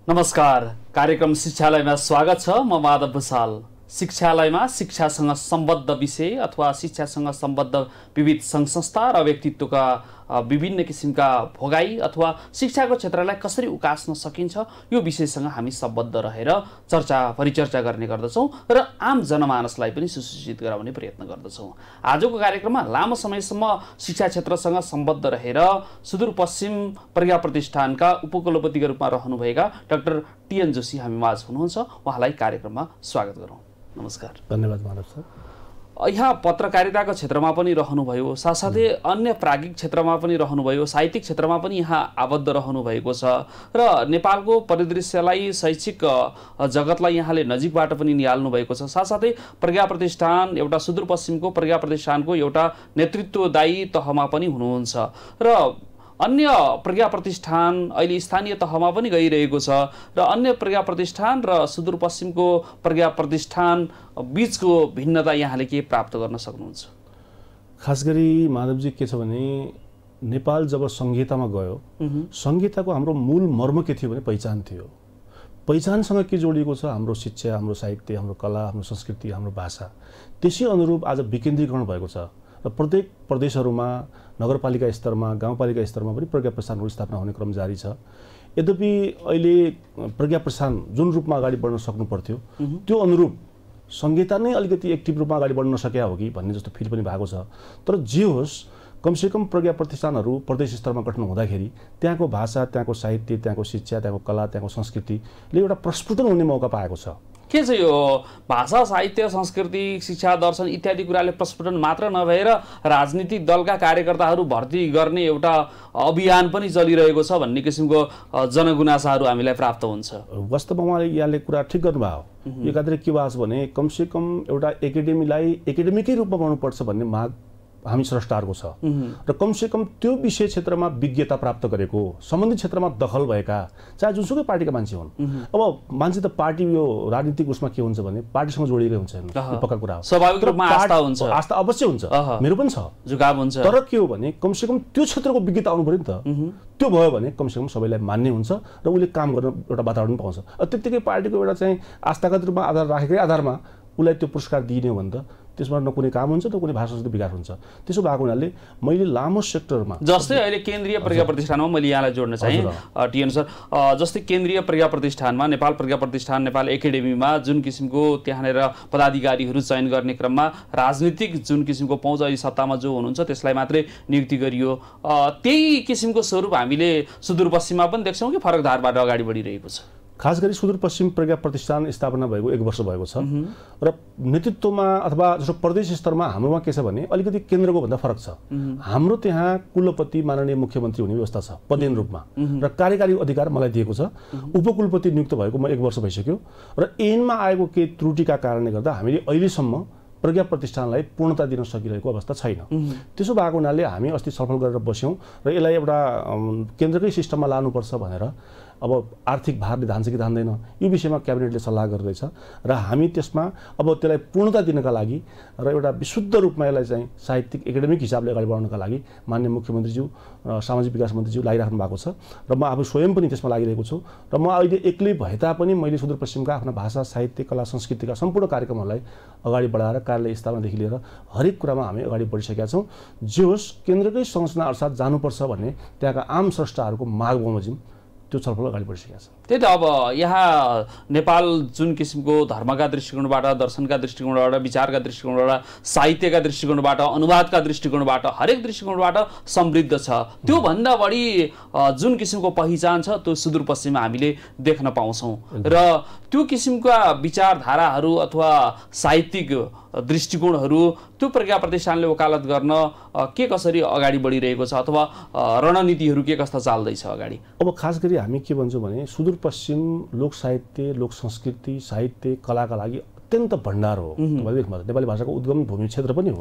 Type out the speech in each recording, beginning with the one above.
नमस्कार, कार्यक्रम शिक्षालयमा स्वागत छ। म माधव भुसाल। शिक्षालयमा शिक्षासँग सम्बद्ध विषय अथवा शिक्षासँग सम्बद्ध विविध संस्था र व्यक्तित्वका विभिन्न किसिमका भोगाई अथवा शिक्षाको क्षेत्रलाई कसरी उकास्न सकिन्छ यो विषयसँग हामी सम्बद्ध रहेर परिचर्चा गर्ने गर्दछौँ र आम जनमानसलाई पनि सुसूचित गराउने प्रयत्न गर्दछौँ। आजको कार्यक्रममा लामो समयसम्म शिक्षा क्षेत्रसँग सम्बद्ध रहेर सुदूरपश्चिम प्रज्ञा प्रतिष्ठानका उपकुलपतिका रूपमा रहनुभएका डाक्टर टिएन जोशी हामी माझ हुनुहुन्छ। उहाँलाई कार्यक्रममा स्वागत गरौँ। नमस्कार। धन्यवाद माधव सर। यहाँ पत्रकारिताको क्षेत्रमा पनि रहनुभयो, साथसाथै अन्य प्राज्ञिक क्षेत्रमा पनि रहनुभयो, साहित्यिक क्षेत्रमा पनि यहाँ आबद्ध रहनुभएको छ र नेपालको परिदृश्यलाई शैक्षिक जगतलाई यहाँले नजिकबाट पनि निहाल्नु भएको छ। साथसाथै प्रज्ञा प्रतिष्ठान एउटा सुदूरपश्चिमको प्रज्ञा प्रतिष्ठानको एउटा नेतृत्वदायी तहमा पनि हुनुहुन्छ र अन्य प्रज्ञा प्रतिष्ठान अहिले स्थानीय तहमा पनि गइरहेको छ र अन्य प्रज्ञा प्रतिष्ठान र सुदूरपश्चिमको प्रज्ञा प्रतिष्ठान बीचको भिन्नता यहाँले के प्राप्त गर्न सक्नुहुन्छ? खास गरी माधवजी के छ भने नेपाल जब संहितामा गयो, संहिताको हाम्रो मूल मर्म के थियो भने पहिचान थियो। पहिचानसँग के जोडिएको छ? हाम्रो शिक्षा, हाम्रो साहित्य, हाम्रो कला, हाम्रो संस्कृति, हाम्रो भाषा। त्यसै अनुरूप आज विकेन्द्रीकरण भएको छ र प्रत्येक प्रदेशहरूमा नगरपालिका स्तरमा, गाउँपालिका स्तरमा पनि प्रज्ञा प्रतिष्ठानहरू स्थापना हुने क्रम जारी छ। यद्यपि अहिले प्रज्ञा प्रतिष्ठान जुन रूपमा अगाडि बढ्न सक्नु पर्थ्यो त्यो अनुरूप संहिता नै अलिकति एक्टिभ रूपमा अगाडि बढ्न नसकेका हो कि भन्ने जस्तो फिल पनि भएको छ। तर जे होस्, कमसेकम प्रज्ञा प्रतिष्ठानहरू प्रदेश स्तरमा गठन हुँदाखेरि त्यहाँको भाषा, त्यहाँको साहित्य, त्यहाँको शिक्षा, त्यहाँको कला, त्यहाँको संस्कृतिले एउटा प्रस्फुटन हुने मौका पाएको छ। के छ यो भाषा, साहित्य, संस्कृति, शिक्षा, दर्शन इत्यादि कुराले प्रस्फुटन मात्र नभएर राजनीतिक दलका कार्यकर्ताहरू भर्ती गर्ने एउटा अभियान पनि चलिरहेको छ भन्ने किसिमको जनगुनासाहरू हामीलाई प्राप्त हुन्छ। वास्तवमा उहाँले यहाँले कुरा ठिक गर्नुभयो। एकातिर के भएको छ भने कमसेकम एउटा एकाडेमीलाई एकाडेमीकै रूपमा बनाउनुपर्छ भन्ने माग हामी स्रष्टाहरूको छ र कमसेकम त्यो विषय क्षेत्रमा विज्ञता प्राप्त गरेको, सम्बन्धित क्षेत्रमा दखल भएका चाहे जुनसुकै पार्टीका मान्छे हुन्। अब मान्छे त पार्टी यो राजनीतिक उसमा के हुन्छ भने पार्टीसँग जोडिएकै हुन्छ, पक्का कुरा हो। स्वाभाविक रूपमा आस्था हुन्छ, आस्था अवश्य हुन्छ, मेरो पनि छ, झुकाव हुन्छ। तर के हो भने कमसेकम त्यो क्षेत्रको विज्ञता आउनु पर्यो नि त। त्यो भयो भने कमसेकम सबैलाई मान्ने हुन्छ र उसले काम गर्न एउटा वातावरण पाउँछ। त्यत्तिकै पार्टीको एउटा चाहिँ आस्थागत रूपमा आधार राखेकै आधारमा उसलाई त्यो पुरस्कार दिइने हो भने त त्यसमा न कुनै काम हुन्छ न कुनै भाषा विकास हुन्छ। त्यसो भएको हुनाले मैले लामो सेक्टरमा जस्तै अहिले केन्द्रीय प्रज्ञा प्रतिष्ठानमा मैले यहाँलाई जोड्न चाहे टिएन सर, जस्तै केन्द्रीय प्रज्ञा प्रतिष्ठानमा नेपाल प्रज्ञा प्रतिष्ठान नेपाल एकाडेमीमा जुन किसिमको त्यहाँनिर पदाधिकारीहरू चयन गर्ने क्रममा राजनीतिक जुन किसिमको पहुँच अहिले सत्तामा जो हुनुहुन्छ त्यसलाई मात्रै नियुक्ति गरियो, त्यही किसिमको स्वरूप हामीले सुदूरपश्चिममा पनि देख्छौँ कि फरक धारबाट अगाडि बढिरहेको छ? खास गरी सुदूरपश्चिम प्रज्ञा प्रतिष्ठान स्थापना भएको 1 वर्ष भएको छ र नेतृत्वमा अथवा जस्तो प्रदेश स्तरमा हाम्रोमा के छ भने अलिकति केन्द्रको भन्दा फरक छ। हाम्रो त्यहाँ कुलपति माननीय मुख्यमन्त्री हुने व्यवस्था छ पदेन रूपमा र कार्यकारी अधिकार मलाई दिएको छ। उपकुलपति नियुक्त भएको म 1 वर्ष भइसक्यो र ऐनमा आएको केही त्रुटिका कारणले गर्दा हामीले अहिलेसम्म प्रज्ञा प्रतिष्ठानलाई पूर्णता दिन सकिरहेको अवस्था छैन। त्यसो भएको हुनाले हामी अस्ति छलफल गरेर बस्यौँ र यसलाई एउटा केन्द्रकै सिस्टममा लानुपर्छ भनेर। अब आर्थिक भारले धान्छ कि धान्दैन यो विषयमा क्याबिनेटले सल्लाह गरिरहेछ र हामी त्यसमा अब त्यसलाई पूर्णता दिनका लागि र एउटा विशुद्ध रूपमा यसलाई चाहिँ साहित्यिक एकाडेमिक हिसाबले अगाडि बढाउनका लागि माननीय मुख्यमन्त्रीज्यू र सामाजिक विकास मन्त्रीज्यू लागिराख्नु भएको छ र म आफू स्वयं पनि त्यसमा लागिरहेको छु र म अहिले एक्लै भए तापनि मैले सुदूरपश्चिमका आफ्ना भाषा, साहित्य, कला, संस्कृतिका सम्पूर्ण कार्यक्रमहरूलाई अगाडि बढाएर कार्यालय स्थापनादेखि लिएर हरेक कुरामा हामी अगाडि बढिसकेका छौँ। जे होस् केन्द्रकै संरचना अर्थात् जानुपर्छ भन्ने त्यहाँका आम स्रष्टाहरूको माग बमोजिम त्यो छलफल अगाडि बढिसकेको छ। त्यही त अब यहाँ नेपाल जुन किसिमको धर्मका दृष्टिकोणबाट, दर्शनका दृष्टिकोणबाट, विचारका दृष्टिकोणबाट, साहित्यका दृष्टिकोणबाट, अनुवादका दृष्टिकोणबाट, हरेक दृष्टिकोणबाट समृद्ध छ। त्योभन्दा बढी जुन किसिमको पहिचान छ त्यो सुदूरपश्चिममा हामीले देख्न पाउँछौँ र त्यो किसिमका विचारधाराहरू अथवा साहित्यिक दृष्टिकोणहरू त्यो प्रज्ञा प्रतिष्ठानले वकालत गर्न के कसरी अगाडि बढिरहेको छ अथवा रणनीतिहरू के कस्ता चाल्दैछ अगाडि? अब खास गरी हामी के भन्छौँ भने सुदूरपश्चिम लोक साहित्य, लोक संस्कृति, साहित्य, कलाका लागि अत्यन्त भण्डार हो। नेपाली भाषाको उद्गम भूमि क्षेत्र पनि हो।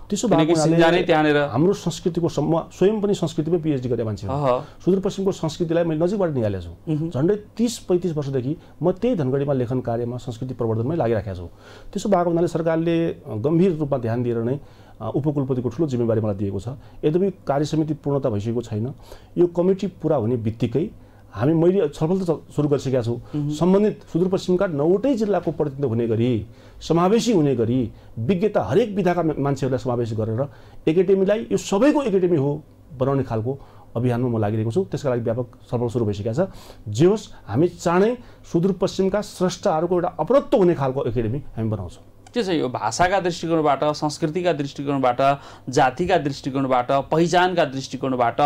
त्यसो भएकोले हाम्रो संस्कृतिको स्वयं पनि संस्कृतिमै पिएचडी गरेका मान्छे हो। सुदूरपश्चिमको संस्कृतिलाई मैले नजिकबाट निहालेको छु। झन्डै 30-35 वर्षदेखि म त्यही धनगढीमा लेखन कार्यमा, संस्कृति प्रवर्धनमै लागिराखेको छु। त्यसो भएको हुनाले सरकारले गम्भीर रूपमा ध्यान दिएर नै उपकुलपतिको ठुलो जिम्मेवारी मलाई दिएको छ। यद्यपि कार्यसमिति पूर्णता भइसकेको छैन। यो कमिटी पुरा हुने बित्तिकै मैले छलफल त सुरु गरिसकेका छौँ। सम्बन्धित सुदूरपश्चिमका 9वटै जिल्लाको प्रतिनिधित्व हुने गरी, समावेशी हुने गरी, विज्ञता हरेक विधाका मान्छेहरूलाई समावेश गरेर एकाडेमीलाई यो सबैको एकाडेमी हो बनाउने खालको अभियानमा म लागिरहेको छु। त्यसका लागि व्यापक छलफल सुरु भइसकेको छ। जे होस्, हामी चाँडै सुदूरपश्चिमका स्रष्टाहरूको एउटा अपरत्व हुने खालको एकाडेमी हामी बनाउँछौँ। के छ यो भाषाका दृष्टिकोणबाट, संस्कृतिका दृष्टिकोणबाट, जातिका दृष्टिकोणबाट, पहिचानका दृष्टिकोणबाट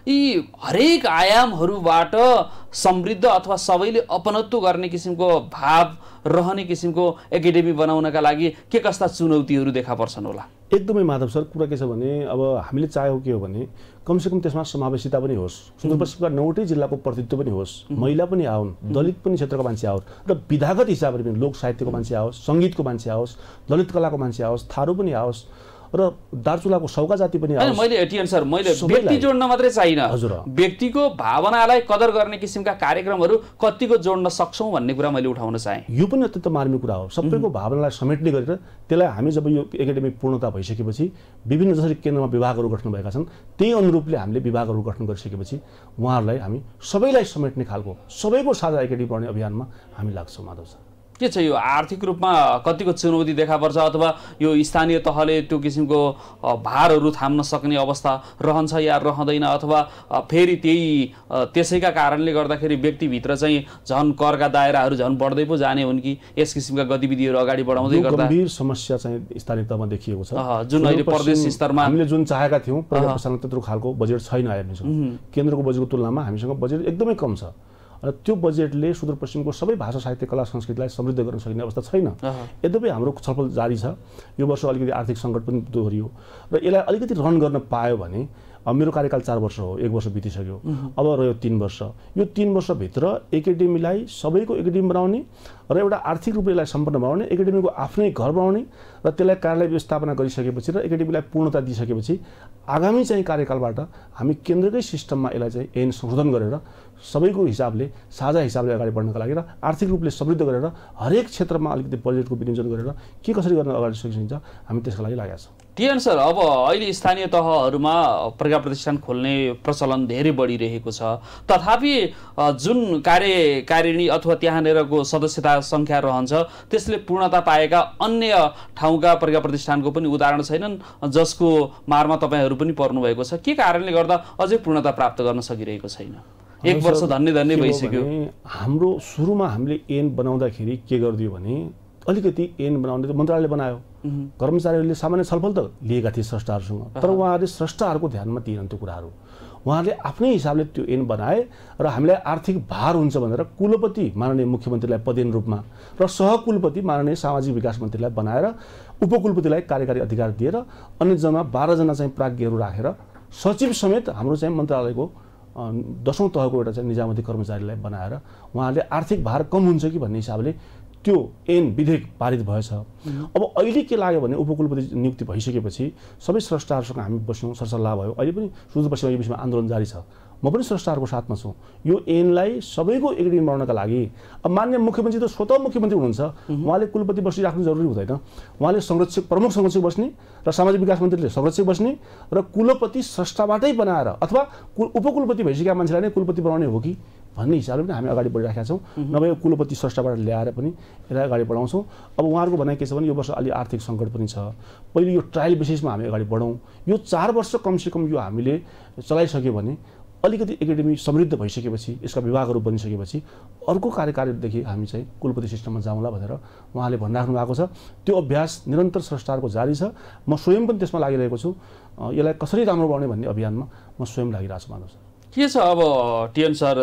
यी हरेक आयामहरूबाट समृद्ध अथवा सबैले अपनत्व गर्ने किसिमको भाव रहने किसिमको एकाडेमी बनाउनका लागि के कस्ता चुनौतीहरू देखा पर्छन् होला? एकदमै माधव सर, कुरा के छ भने अब हामीले चाहेको के हो भने कमसेकम त्यसमा समावेशिता पनि होस्, सुदूरपश्चिमका 9वटै जिल्लाको प्रतिनिधित्व पनि होस्, महिला पनि आउन्, दलित पनि क्षेत्रको मान्छे आओस्, र विधागत हिसाबले पनि लोक साहित्यको मान्छे आओस्, सङ्गीतको मान्छे आओस्, ललित कलाको मान्छे आओस्, थारू पनि आओस्, र दार्चुलाको सौगा जाति पनि आओस्। मैले एटिएन सर, मैले व्यक्ति जोड्न मात्रै चाहिन, व्यक्तिको भावनालाई कदर गर्ने किसिमका कार्यक्रमहरू कतिको जोड्न सक्छौँ भन्ने कुरा मैले उठाउन चाहेँ। यो पनि अत्यन्त मार्मिक कुरा हो। सबैको भावनालाई समेट्ने गरेर त्यसलाई हामी जब यो एकाडेमी पूर्णता भइसकेपछि विभिन्न जसरी केन्द्रमा विभागहरू गठन भएका छन् त्यही अनुरूपले हामीले विभागहरू गठन गरिसकेपछि उहाँहरूलाई हामी सबैलाई समेट्ने खालको सबैको साझा एकाडेमी बनाउने अभियानमा हामी लाग्छौँ। माधव सर, के छ यो आर्थिक रूपमा कतिको चुनौती देखा पर्छ अथवा यो स्थानीय तहले त्यो किसिमको भारहरू थाम्न सक्ने अवस्था रहन्छ या रहँदैन, अथवा फेरि त्यसैका कारणले गर्दाखेरि व्यक्तिभित्र चाहिँ झन् करका दायराहरू झन् बढ्दै पो जाने हुन् कि यस किसिमका गतिविधिहरू अगाडि बढाउँदै गर्दा? गम्भीर समस्या चाहिँ स्थानीय तहमा देखिएको छ, जुन अहिले प्रदेश स्तरमा हामीले जुन चाहेका थियौँ प्रशासन त्यत्रो खालको बजेट छैन हामीसँग। केन्द्रको बजेटको तुलनामा हामीसँग बजेट एकदमै कम छ र त्यो बजेटले सुदूरपश्चिमको सबै भाषा साहित्य कला संस्कृतिलाई समृद्ध गर्न सकिने अवस्था छैन। यद्यपि हाम्रो छलफल जारी छ। यो वर्ष अलिकति आर्थिक सङ्कट पनि दोहोरियो र यसलाई अलिकति रन गर्न पायो भने, मेरो कार्यकाल 4 वर्ष हो, 1 वर्ष बितिसक्यो, अब रह्यो 3 वर्ष। यो 3 वर्षभित्र एकाडेमीलाई सबैको एकाडेमी बनाउने र एउटा आर्थिक रूपले यसलाई सम्पन्न बनाउने, एकाडेमीको आफ्नै घर बनाउने र त्यसलाई कार्यालय व्यवस्थापना गरिसकेपछि र एकाडेमीलाई पूर्णता दिइसकेपछि आगामी चाहिँ कार्यकालबाट हामी केन्द्रकै सिस्टममा यसलाई चाहिँ ऐन संशोधन गरेर सबैको हिसाबले साझा हिसाबले अगाडि बढ्नका लागि र आर्थिक रूपले समृद्ध गरेर हरेक क्षेत्रमा अलिकति बजेटको विनियोजन गरेर के कसरी गर्न अगाडि सकिन्छ हामी त्यसका लागि लागेका छौँ। टिएन सर, अब अहिले स्थानीय तहहरूमा प्रज्ञा प्रतिष्ठान खोल्ने प्रचलन धेरै बढिरहेको छ, तथापि जुन कार्यकारिणी अथवा त्यहाँनिरको सदस्यता सङ्ख्या रहन्छ त्यसले पूर्णता पाएका अन्य ठाउँका प्रज्ञा प्रतिष्ठानको पनि उदाहरण छैनन् जसको मारमा तपाईँहरू पनि पर्नुभएको छ। के कारणले गर्दा अझै पूर्णता प्राप्त गर्न सकिरहेको छैन? 1 वर्ष धन्य भइसक्यो। हाम्रो सुरुमा हामीले ऐन बनाउँदाखेरि के गरिदियो भने अलिकति ऐन बनाउने त मन्त्रालयले बनायो, कर्मचारीहरूले सामान्य छलफल त लिएका थिए स्रष्टाहरूसँग, तर उहाँहरूले स्रष्टाहरूको ध्यानमा दिएनन् त्यो कुराहरू। उहाँहरूले आफ्नै हिसाबले त्यो ऐन बनाए र हामीलाई आर्थिक भार हुन्छ भनेर कुलपति माननीय मुख्यमन्त्रीलाई पदेन रूपमा र सहकुलपति माननीय सामाजिक विकास मन्त्रीलाई बनाएर उपकुलपतिलाई कार्यकारी अधिकार दिएर अन्य जम्मा 12 जना चाहिँ प्राज्ञहरू राखेर सचिव समेत हाम्रो चाहिँ मन्त्रालयको 10औं तहको एउटा चाहिँ निजामती कर्मचारीलाई बनाएर उहाँहरूले आर्थिक भार कम हुन्छ कि भन्ने हिसाबले त्यो ऐन विधेयक पारित भएछ। अब अहिले के लाग्यो भने उपकुलपति नियुक्ति भइसकेपछि सबै स्रष्टाहरूसँग हामी बस्यौँ, सरसल्लाह भयो। अहिले पनि सुदूरपश्चिममा यो विषयमा आन्दोलन जारी छ। म पनि स्रष्टाहरूको साथमा छु। यो ऐनलाई सबैको एकाडेमी बनाउनका लागि अब माननीय मुख्यमन्त्री त स्वतः मुख्यमन्त्री हुनुहुन्छ, उहाँले कुलपति बसिराख्नु जरुरी हुँदैन। उहाँले संरक्षक, प्रमुख संरक्षक बस्ने र सामाजिक विकास मन्त्रीले संरक्षक बस्ने र कुलपति स्रष्टाबाटै बनाएर अथवा उपकुलपति भइसकेका मान्छेलाई नै कुलपति बनाउने हो कि भन्ने हिसाबले पनि हामी अगाडि बढिरहेका छौँ। नभए कुलपति स्रष्टाबाट ल्याएर पनि यसलाई अगाडि बढाउँछौँ। अब उहाँहरूको भनाइ के छ भने यो वर्ष अलि आर्थिक सङ्कट पनि छ, पहिले यो ट्रायल बेसिसमा हामी अगाडि बढौँ। यो 4 वर्ष कमसेकम यो हामीले चलाइसक्यो भने अलिकति एकाडेमी समृद्ध भइसकेपछि, यसका विभागहरू बनिसकेपछि अर्को कार्यकालदेखि हामी चाहिँ कुलपति सिस्टममा जाउँला भनेर उहाँले भनिराख्नु भएको छ। त्यो अभ्यास निरन्तर स्रष्टाहरूको जारी छ। म स्वयं पनि त्यसमा लागिरहेको छु। यसलाई कसरी राम्रो बनाउने भन्ने अभियानमा म स्वयं लागिरहेको छु। मानव सर, के छ अब टिएन सर,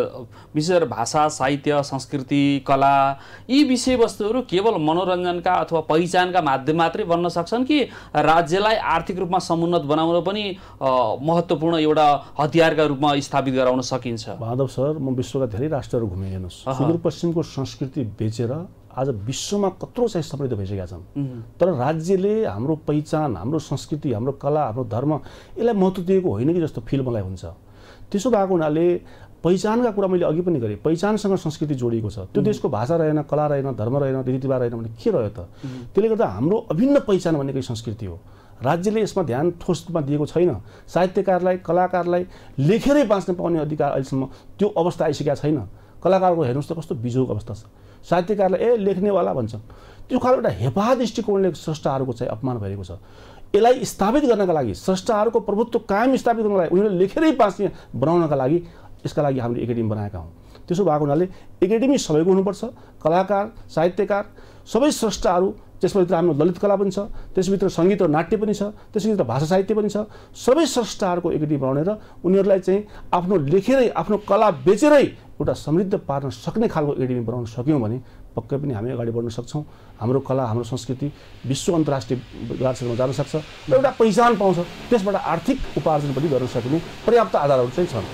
विशेष भाषा, साहित्य, संस्कृति, कला यी विषयवस्तुहरू केवल मनोरञ्जनका अथवा पहिचानका माध्यम मात्रै बन्न सक्छन् कि राज्यलाई आर्थिक रूपमा समुन्नत बनाउन पनि महत्त्वपूर्ण एउटा हतियारका रूपमा स्थापित गराउन सकिन्छ? माधव सर, म विश्वका धेरै राष्ट्रहरू घुमे। हेर्नुहोस्, सुदूरपश्चिमको संस्कृति बेचेर आज विश्वमा कत्रो चाहिँ समृद्ध भइसकेका छन्। तर राज्यले हाम्रो पहिचान, हाम्रो संस्कृति, हाम्रो कला, हाम्रो धर्म यसलाई महत्त्व दिएको होइन कि जस्तो फिल मलाई हुन्छ। त्यसो भएको हुनाले पहिचानका कुरा मैले अघि पनि गरेँ, पहिचानसँग संस्कृति जोडिएको छ। त्यो देशको भाषा रहेन, कला रहेन, धर्म रहेन, रीतिरिवाज रहेन भने के रह्यो त? त्यसले गर्दा हाम्रो अभिन्न पहिचान भनेकै संस्कृति हो। राज्यले यसमा ध्यान ठोस रूपमा दिएको छैन। साहित्यकारलाई कलाकारलाई लेखेरै बाँच्न पाउने अधिकार अहिलेसम्म त्यो अवस्था आइसकेका छैन। कलाकारको हेर्नुहोस् त कस्तो बिजोग अवस्था छ। साहित्यकारलाई लेख्नेवाला भन्छन्। त्यो खालको एउटा हेपा दृष्टिकोणले स्रष्टाहरूको चाहिँ अपमान भएको छ। यसलाई स्थापित गर्नका लागि स्रष्टाहरूको प्रभुत्व कायम स्थापित गर्नका लागि उनीहरूले लेखेरै बाँच्ने बनाउनका लागि यसका लागि हामीले एकाडेमी बनाएका हौँ। त्यसो भएको हुनाले एकाडेमी सबैको हुनुपर्छ। कलाकार साहित्यकार सबै स्रष्टाहरू, त्यसभित्र हाम्रो ललित कला पनि छ, त्यसभित्र सङ्गीत र नाट्य पनि छ, त्यसभित्र भाषा साहित्य पनि छ। सबै स्रष्टाहरूको एकाडेमी बनाएर उनीहरूलाई चाहिँ आफ्नो लेखेरै आफ्नो कला बेचेरै एउटा समृद्ध पार्न सक्ने खालको एकाडेमी बनाउन सक्यौँ भने पक्कै पनि हामी अगाडि बढ्न सक्छौँ। हाम्रो कला हाम्रो संस्कृति विश्व अन्तर्राष्ट्रिय गार्समा जान सक्छ र एउटा पहिचान पाउँछ। त्यसबाट आर्थिक उपार्जन पनि गर्न सकिने पर्याप्त आधारहरू चाहिँ छन्।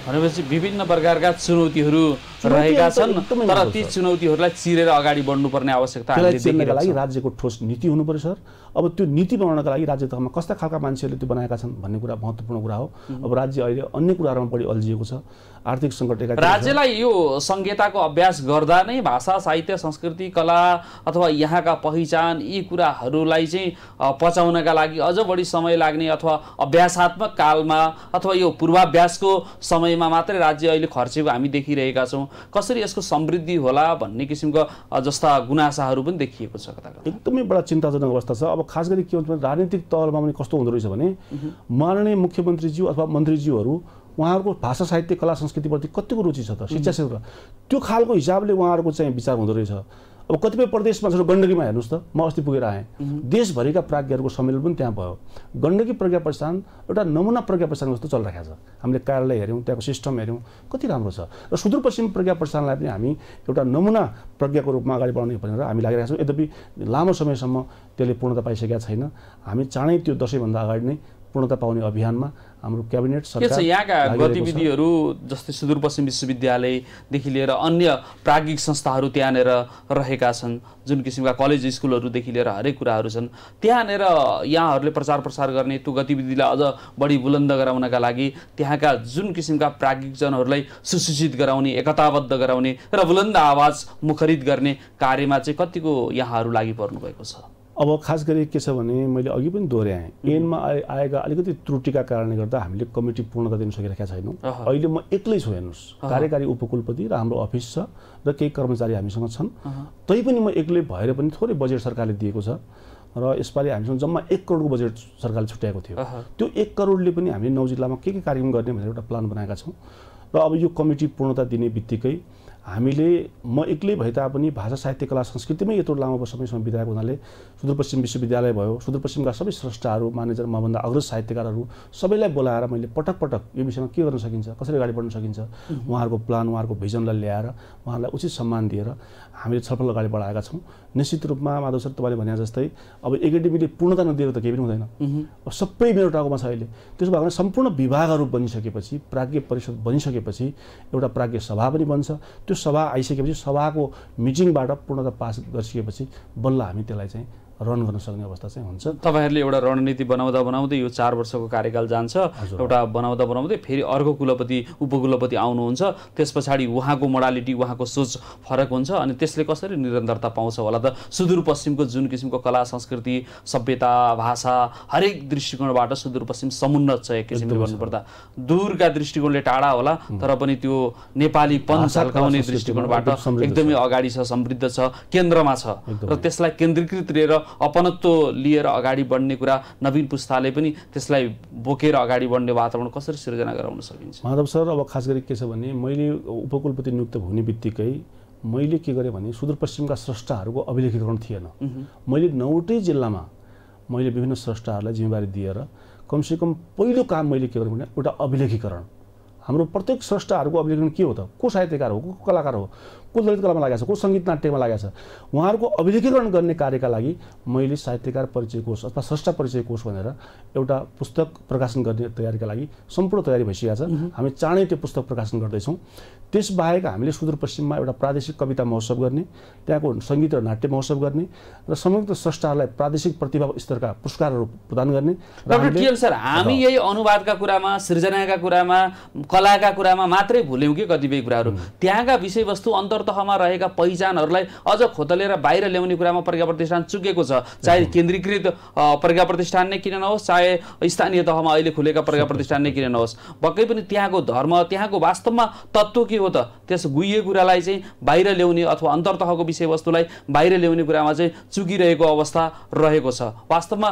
भनेपछि विभिन्न प्रकारका चुनौतीहरू रहेका छन्, तर ती चुनौतीहरूलाई चिरेर अगाडि बढ्नुपर्ने आवश्यकता हामीले चिर्नका लागि राज्यको ठोस नीति हुनु पर्यो सर। अब त्यो नीति बनाउनका लागि राज्य तहमा कस्ता खालका मान्छेहरूले त्यो बनाएका छन् भन्ने कुरा महत्त्वपूर्ण कुरा हो। अब राज्य अहिले अन्य कुराहरूमा बढी अल्झिएको छ। आर्थिक सङ्कट एका राज्यलाई यो संहिताको अभ्यास गर्दा नै भाषा साहित्य संस्कृति कला अथवा यहाँका पहिचान यी कुराहरूलाई चाहिँ पचाउनका लागि अझ बढी समय लाग्ने अथवा अभ्यासात्मक कालमा अथवा यो पूर्वाभ्यासको समयमा मात्रै राज्य अहिले खर्चेको हामी देखिरहेका छौँ। कसरी यसको समृद्धि होला भन्ने किसिमको जस्ता गुनासाहरू पनि देखिएको छ। कता एकदमै बडा चिन्ताजनक अवस्था छ। अब खास गरी के हुन्छ भने राजनीतिक तहमा पनि कस्तो हुँदो रहेछ भने माननीय मुख्यमन्त्रीज्यू अथवा मन्त्रीज्यूहरू उहाँहरूको भाषा साहित्य कला संस्कृतिप्रति कतिको रुचि छ त शिक्षा क्षेत्र त्यो खालको हिसाबले उहाँहरूको चाहिँ विचार हुँदो रहेछ। अब कतिपय प्रदेशमा जस्तो गण्डकीमा हेर्नुहोस् त, म अस्ति पुगेर आएँ, देशभरिका प्राज्ञहरूको सम्मेलन पनि त्यहाँ भयो। गण्डकी प्रज्ञा प्रतिष्ठान एउटा नमुना प्रज्ञा प्रतिष्ठान जस्तो चलिरहेको छ। हामीले कार्यालय हेऱ्यौँ, त्यहाँको सिस्टम हेऱ्यौँ, कति राम्रो छ। र सुदूरपश्चिम प्रज्ञा प्रतिष्ठानलाई पनि हामी एउटा नमुना प्रज्ञाको रूपमा अगाडि बढाउने भनेर हामी लागिरहेका छौँ। यद्यपि लामो समयसम्म त्यसले पूर्णता पाइसकेका छैन। हामी चाँडै त्यो दसैँभन्दा अगाडि नै पूर्णता पाउने अभियानमा हाम्रो क्याबिनेट सरकार यहाँका गतिविधिहरू जस्तै सुदूरपश्चिम विश्वविद्यालयदेखि लिएर अन्य प्राज्ञिक संस्थाहरू त्यहाँनिर रहेका छन्, जुन किसिमका कलेज स्कुलहरूदेखि लिएर हरेक कुराहरू छन्, त्यहाँनिर यहाँहरूले प्रचार प्रसार गर्ने त्यो गतिविधिलाई अझ बढी बुलन्द गराउनका लागि त्यहाँका जुन किसिमका प्राज्ञिकजनहरूलाई सुसूचित गराउने, एकताबद्ध गराउने र बुलन्द आवाज मुखरित गर्ने कार्यमा चाहिँ कतिको यहाँहरू लागि पर्नुभएको छ? अब खास गरी के छ भने मैले अघि पनि दोहोऱ्याएँ, ऐनमा आएका अलिकति त्रुटिका कारणले गर्दा हामीले कमिटी पूर्णता दिन सकिरहेका छैनौँ। अहिले म एक्लै छु, हेर्नुहोस्, कार्यकारी उपकुलपति र हाम्रो अफिस छ र केही कर्मचारी हामीसँग छन्। तैपनि म एक्लै भएर पनि थोरै बजेट सरकारले दिएको छ र यसपालि हामीसँग जम्मा 1 करोडको बजेट सरकारले छुट्याएको थियो। त्यो 1 करोडले पनि हामीले 9 जिल्लामा के कार्यक्रम गर्ने भनेर एउटा प्लान बनाएका छौँ। र अब यो कमिटी पूर्णता दिने बित्तिकै हामीले म एक्लै भए तापनि भाषा साहित्य कला संस्कृतिमै यत्रो लामो समयसम्म बिताएको हुनाले सुदूरपश्चिम विश्वविद्यालय भयो, सुदूरपश्चिमका सबै स्रष्टाहरू म्यानेजर मभन्दा अग्रज साहित्यकारहरू सबैलाई बोलाएर मैले पटक पटक यो विषयमा के गर्न सकिन्छ, कसरी अगाडि बढ्न सकिन्छ, उहाँहरूको प्लान उहाँहरूको भिजनलाई ल्याएर उहाँहरूलाई उचित सम्मान दिएर हामीले छलफल अगाडि बढाएका छौँ। निश्चित रूपमा माधव सर तपाईँले भने जस्तै अब एकाडेमीले पूर्णता नदिएर त केही पनि हुँदैन। अब सबै मेरो टाउकोमा छ अहिले। त्यसो भएको सम्पूर्ण विभागहरू बनिसकेपछि, प्राज्ञ परिषद बनिसकेपछि एउटा प्राज्ञ सभा पनि बन्छ। त्यो सभा आइसकेपछि सभाको मिटिङबाट पूर्णता पास गरिसकेपछि बल्ल हामी त्यसलाई चाहिँ रन गर्न सक्ने अवस्था चाहिँ हुन्छ। तपाईहरुले एउटा रणनीति बनाउँदा बनाउँदै यो 4 वर्षको कार्यकाल जान्छ, एउटा बनाउँदा बनाउँदै फेरि अर्को कुलपति उपकुलपति आउनुहुन्छ, त्यसपछि उहाँको मोडालिटी उहाँको सोच फरक हुन्छ अनि त्यसले कसरी निरन्तरता पाउँछ होला त? सुदूरपश्चिमको जुन किसिमको कला संस्कृति सभ्यता भाषा हरेक दृष्टिकोणबाट सुदूरपश्चिम समुन्नत छ। एक किसिमले भन्नुपर्दा दूरका दृष्टिकोणले टाढा होला तर पनि त्यो नेपाली पन झल्काउने दृष्टिकोणबाट एकदमै अगाडि छ, समृद्ध छ, केन्द्रमा छ र त्यसलाई केन्द्रीकृत लिएर अपनत्व लिएर अगाडि बढ्ने कुरा नवीन पुस्ताले पनि त्यसलाई बोकेर अगाडि बढ्ने वातावरण कसरी सिर्जना गराउन सकिन्छ? माधव सर, अब खास गरी के छ भने मैले उपकुलपति नियुक्त हुने बित्तिकै मैले के गरेँ भने सुदूरपश्चिमका स्रष्टाहरूको अभिलेखीकरण थिएन। मैले 9वटै जिल्लामा मैले विभिन्न स्रष्टाहरूलाई जिम्मेवारी दिएर कमसेकम पहिलो काम मैले के गरेँ भने एउटा अभिलेखीकरण। हाम्रो प्रत्येक स्रष्टाहरूको अभिलेखन के हो त? को साहित्यकार हो, को कलाकार हो, को ललित कलामा लागेको छ, को सङ्गीत नाट्यमा लागेको छ, उहाँहरूको अभिलेखीकरण गर्ने कार्यका लागि मैले साहित्यकार परिचय कोष अथवा स्रष्टा परिचय कोष भनेर एउटा पुस्तक प्रकाशन गर्ने तयारीका लागि सम्पूर्ण तयारी भइसकेको छ। हामी चाँडै त्यो पुस्तक प्रकाशन गर्दैछौँ। त्यसबाहेक हामीले सुदूरपश्चिममा एउटा प्रादेशिक कविता महोत्सव गर्ने, त्यहाँको सङ्गीत र नाट्य महोत्सव गर्ने र संयुक्त स्रष्टाहरूलाई प्रादेशिक प्रतिभा स्तरका पुरस्कारहरू प्रदान गर्ने। डाक्टर टिएम सर, हामी यही अनुवादका कुरामा, सृजनाका कुरामा, कलाका कुरामा मात्रै भुल्यौँ कि कतिपय कुराहरू त्यहाँका विषयवस्तु अन्तर्तहमा रहेका पहिचानहरूलाई अझ खोतलेर बाहिर ल्याउने कुरामा प्रज्ञा प्रतिष्ठान चुकेको छ। चाहे केन्द्रीकृत प्रज्ञा प्रतिष्ठान नै किन नहोस्, चाहे स्थानीय तहमा अहिले खुलेका प्रज्ञा प्रतिष्ठान नै किन नहोस्, पक्कै पनि त्यहाँको धर्म, त्यहाँको वास्तवमा तत्त्व के हो त, त्यस गुहिएको कुरालाई चाहिँ बाहिर ल्याउने अथवा अन्तर्तहको विषयवस्तुलाई बाहिर ल्याउने कुरामा चाहिँ चुकिरहेको अवस्था रहेको छ। वास्तवमा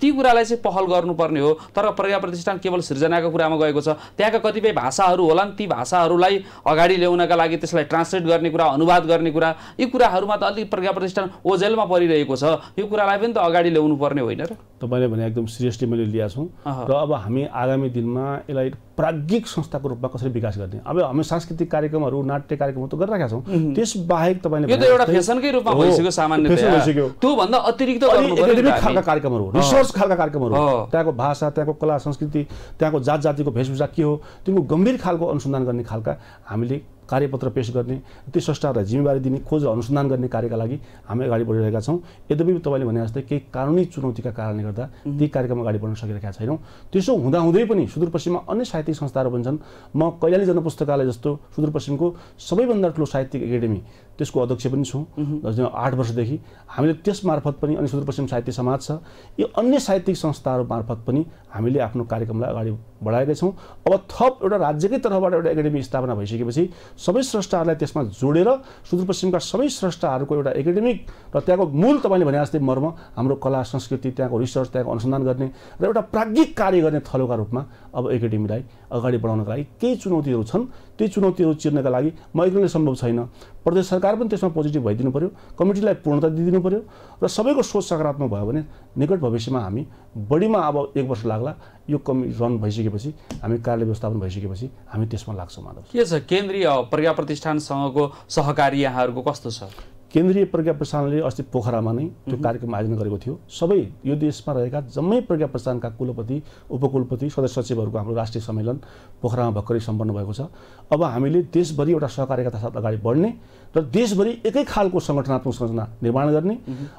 ती कुरालाई चाहिँ पहल गर्नुपर्ने हो। तर प्रज्ञा प्रतिष्ठान केवल सृजनाको कुरामा गएको छ। त्यहाँका कतिपय भाषाहरू होलान्, ती भाषाहरूलाई अगाडि ल्याउनका लागि त्यसलाई ट्रान्सलेट गर्ने कुरा, अनुवाद गर्ने कुरा, यी कुराहरूमा त अलिक प्रज्ञा प्रतिष्ठान ओझेलमा परिरहेको छ। यो कुरालाई पनि त अगाडि ल्याउनु पर्ने होइन र? तपाईँले भने एकदम सिरियसली मैले लिएको छु र अब हामी आगामी दिनमा यसलाई प्राज्ञिक संस्थाको रूपमा कसरी विकास गर्ने, अब हामी सांस्कृतिक कार्यक्रमहरू, नाट्य कार्यक्रमहरू त गरिरहेका छौँ। त्यसबाहेक तपाईँले यो त एउटा फेसनकै रूपमा भइसक्यो, सामान्यतया त्योभन्दा अतिरिक्त एकाडेमिक खालका कार्यक्रमहरू, रिसर्च खालका कार्यक्रमहरू, त्यहाँको भाषा, त्यहाँको कला संस्कृति, त्यहाँको जात जातिको वेशभूषा के हो, तिनको गम्भीर खालको अनुसन्धान गर्ने खालका हामीले कार्यपत्र पेश गर्ने, ती स्रष्टाहरूलाई जिम्मेवारी दिने, खोज र अनुसन्धान गर्ने कार्यका लागि हामी अगाडि बढिरहेका छौँ। यद्यपि तपाईँले भने जस्तै केही कानुनी चुनौतीका कारणले गर्दा ती कार्यक्रम अगाडि बढ्न सकिरहेका छैनौँ। त्यसो हुँदाहुँदै पनि सुदूरपश्चिममा अन्य साहित्यिक संस्थाहरू पनि छन्। म कैलाली जनपुस्तकालय जस्तो सुदूरपश्चिमको सबैभन्दा ठुलो साहित्यिक एकाडेमी, त्यसको अध्यक्ष पनि छु 8 वर्षदेखि। हामीले त्यस मार्फत पनि, अनि सुदूरपश्चिम साहित्य समाज छ, यो अन्य साहित्यिक संस्थाहरू मार्फत पनि हामीले आफ्नो कार्यक्रमलाई अगाडि बढाएका छौँ। अब थप एउटा राज्यकै तर्फबाट एउटा एकाडेमी स्थापना भइसकेपछि सबै स्रष्टाहरूलाई त्यसमा जोडेर सुदूरपश्चिमका सबै स्रष्टाहरूको एउटा एकाडेमिक र त्यहाँको मूल तपाईँले भने जस्तै मर्म हाम्रो कला संस्कृति, त्यहाँको रिसर्च, त्यहाँको अनुसन्धान गर्ने र एउटा प्राज्ञिक कार्य गर्ने थलोका रूपमा अब एकाडेमीलाई अगाडि बढाउनका लागि केही चुनौतीहरू छन्। त्यही चुनौतीहरू चिर्नका लागि म एक्लै सम्भव छैन, प्रदेश सरकार पनि त्यसमा पोजिटिभ भइदिनु पर्यो, कमिटीलाई पूर्णता दिइदिनु पर्यो र सबैको सोच सकारात्मक भयो भने निकट भविष्यमा हामी बढीमा अब 1 वर्ष लाग्ला यो कमिटी रन भइसकेपछि, हामी कार्यालय व्यवस्थापन भइसकेपछि हामी त्यसमा लाग्छौँ। माधव, के छ केन्द्रीय प्रज्ञा प्रतिष्ठानसँगको सहकारी यहाँहरूको कस्तो छ? केन्द्रीय प्रज्ञा प्रतिष्ठानले अस्ति पोखरामा नै त्यो कार्यक्रम आयोजना गरेको थियो। सबै यो देशमा रहेका जम्मै प्रज्ञा प्रतिष्ठानका कुलपति, उपकुलपति, सदस्य सचिवहरूको हाम्रो राष्ट्रिय सम्मेलन पोखरामा भर्खरै सम्पन्न भएको छ। अब हामीले देशभरि एउटा सहकार्यका साथ अगाडि बढ्ने र देशभरि एकै खालको सङ्गठनात्मक संरचना निर्माण गर्ने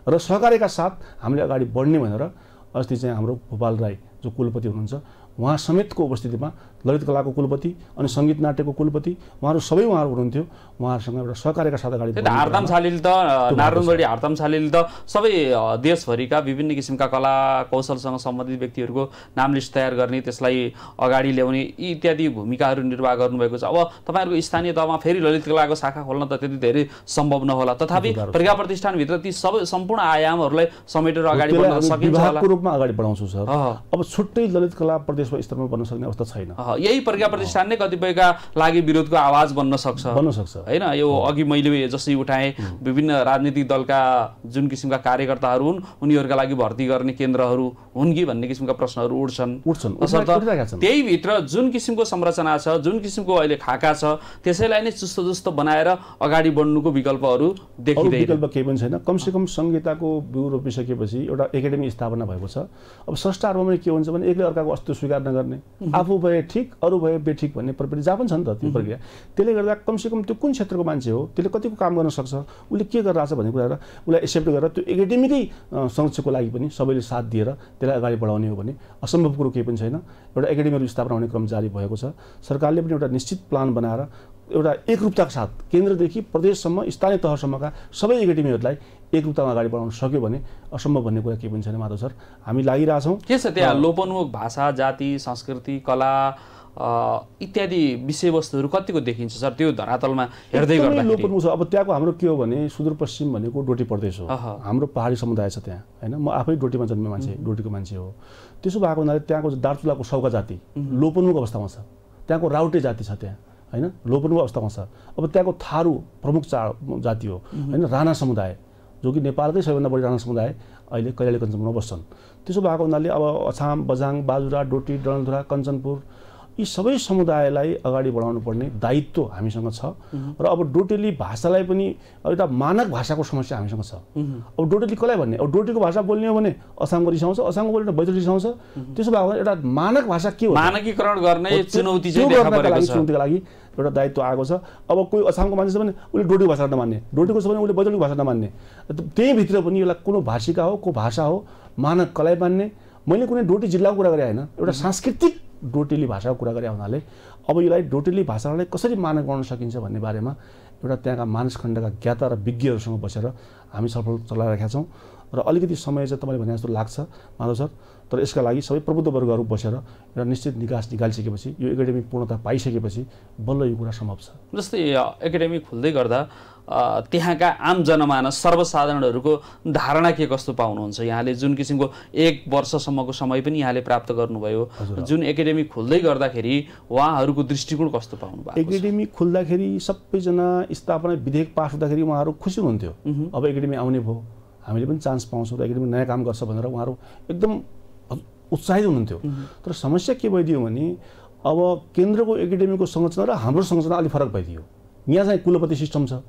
र सहकार्यका साथ हामीले अगाडि बढ्ने भनेर अस्ति चाहिँ हाम्रो भोपाल राई जो कुलपति हुनुहुन्छ उहाँ समेतको उपस्थितिमा ललित कलाको कुलपति अनि सङ्गीत नाट्यको कुलपति उहाँहरू सबै उहाँहरू हुनुहुन्थ्यो। उहाँहरूसँग एउटा सहकार्यका साथ अगाडि हार्ताम छालिल त नारायणगढी हार्ताम छालिल त सबै देशभरिका विभिन्न किसिमका कला कौशलसँग सम्बन्धित व्यक्तिहरूको नाम लिस्ट तयार गर्ने, त्यसलाई अगाडि ल्याउने इत्यादि भूमिकाहरू निर्वाह गर्नुभएको छ। अब तपाईँहरूको स्थानीय तहमा फेरि ललित कलाको शाखा खोल्न त त्यति धेरै सम्भव नहोला, तथापि प्रज्ञा प्रतिष्ठानभित्र ती सबै सम्पूर्ण आयामहरूलाई समेटेर अगाडि बढ्न सकिन्छ होला? विभागको रूपमा अगाडि बढाउँछु सर। अब छुट्टै ललित कला प्रदेश स्तरमा बन्न सक्ने अवस्था छैन। यही प्रज्ञा प्रतिष्ठान नै कतिपयका लागि विरोधको आवाज बन्न सक्छ हैन? यो अघि मैले जसरी उठाएँ, विभिन्न राजनीतिक दलका जुन किसिमका कार्यकर्ताहरू हुन् उनीहरूका लागि भर्ती गर्ने केन्द्रहरू हुन् कि भन्ने किसिमका प्रश्नहरू उठ्छन्। त्यही भित्र जुन किसिमको संरचना छ, जुन किसिमको अहिले खाका छ, त्यसैलाई नै चुस्त जुस्त बनाएर अगाडि बढ्नुको विकल्पहरू देखिँदैन। विकल्प केही पनि छैन। कमसेकम संहिताको बिउ रोपिसकेपछि एउटा एकाडेमी स्थापना भएको छ। अब संस्थाहरूमा पनि के हुन्छ भने एकले अर्काको अस्तित्व स्वीकार नगर्ने, आफू भए ठिक अरू भए बेठिक भन्ने प्रवृत्ति जहाँ पनि छ नि त त्यो प्रक्रिया। त्यसले गर्दा कमसेकम त्यो कुन क्षेत्रको मान्छे हो, त्यसले कतिको काम गर्न सक्छ, उसले के गरिरहेछ भन्ने कुरा उसलाई एक्सेप्ट गरेर त्यो एकाडेमीकै संरक्षणको लागि पनि सबैले साथ दिएर त्यसलाई अगाडि बढाउने हो भने असम्भव कुरो केही पनि छैन। एउटा एकाडेमीहरू स्थापना हुने क्रम जारी भएको छ। सरकारले पनि एउटा निश्चित प्लान बनाएर एउटा एकरूपताका साथ केन्द्रदेखि प्रदेशसम्म, स्थानीय तहसम्मका सबै एकाडेमीहरूलाई एकरूपतामा अगाडि बढाउन सक्यो भने असम्भव भन्ने कुरा केही पनि छैन। माधव सर, हामी लागिरहेछौँ। के छ त्यहाँ लोपोन्मुख भाषा, जाति, संस्कृति, कला इत्यादि विषयवस्तुहरू कतिको देखिन्छ सर त्यो धरातलमा हेर्दै गर्दाखेरि? लोपोन्मुख छ। अब त्यहाँको हाम्रो के हो भने सुदूरपश्चिम भनेको डोटी प्रदेश हो, हाम्रो पहाडी समुदाय छ त्यहाँ हैन। म आफै डोटीमा जन्मेको मान्छे, डोटीको मान्छे हो। त्यसो भएको हुनाले त्यहाँको दार्चुलाको सौका जाति लोपोन्मुख अवस्थामा छ। त्यहाँको राउटे जाति छ त्यहाँ हैन, लोपोन्मुख अवस्थामा छ। अब त्यहाँको थारू प्रमुख जाति हो हैन, राणा समुदाय जो कि नेपालकै सबैभन्दा बढी राणा समुदाय अहिले कैलाली कञ्चनपुरमा बस्छन्। त्यसो भएको हुनाले अब अछाम, बझाङ, बाजुरा, डोटी, डडेलधुरा, कञ्चनपुर यी सबै समुदायलाई अगाडि बढाउनु पर्ने दायित्व हामीसँग छ। र अब डोटेली भाषालाई पनि एउटा मानक भाषाको समस्या हामीसँग छ। अब डोटेली कसलाई भन्ने? अब डोटीको भाषा बोल्ने हो भने असामको रिसाउँछ, असामको बोल्ने बैतडी रिसाउँछ। त्यसो भएको एउटा मानक भाषा के हो? मानकीकरण गर्ने चुनौती चाहिँ देखा परेको छ। चुनौतीको लागि एउटा दायित्व आएको छ। अब कोही असामको मान्छे छ भने उसले डोटीको भाषा नमान्ने, डोटीको छ भने उसले बैतडीको भाषा नमान्ने। त्यही भित्र पनि यसलाई कुनै भाषिका हो, को भाषा हो, मानक कसलाई मान्ने? मैले कुनै डोटी जिल्लाको कुरा गरेँ होइन, एउटा सांस्कृतिक डोटेली भाषाको कुरा गरे हुनाले अब यसलाई डोटेली भाषालाई कसरी मानक गर्न सकिन्छ भन्ने बारेमा एउटा त्यहाँका मानसखण्डका ज्ञाता र विज्ञहरूसँग बसेर हामी छलफल चलाइरहेका छौँ र अलिकति समय चाहिँ तपाईँले भने जस्तो लाग्छ माधव सर। तर यसका लागि सबै प्रबुद्ध वर्गहरू बसेर एउटा निश्चित निकास निकालिसकेपछि यो एकाडेमी पूर्णता पाइसकेपछि बल्ल यो कुरा सम्भव छ। जस्तै एकाडेमी खुल्दै गर्दा त्यहाँका आम जनमानस सर्वसाधारणहरूको धारणा के कस्तो पाउनुहुन्छ? यहाँले जुन किसिमको 1 वर्षसम्मको समय पनि यहाँले प्राप्त गर्नुभयो, जुन एकाडेमी खुल्दै गर्दाखेरि उहाँहरूको दृष्टिकोण कस्तो पाउनु भएको? एकाडेमी खुल्दाखेरि सबैजना स्थापना विधेयक पास हुँदाखेरि उहाँहरू खुसी हुनुहुन्थ्यो, अब एकाडेमी आउने भयो, हामीले पनि चान्स पाउँछौँ र एकाडेमी नयाँ काम गर्छ भनेर उहाँहरू एकदम उत्साहित हुनुहुन्थ्यो। तर समस्या के भइदियो भने अब केन्द्रको एकाडेमीको संरचना र हाम्रो संरचना अलिक फरक भइदियो। यहाँ चाहिँ कुलपति सिस्टम छ,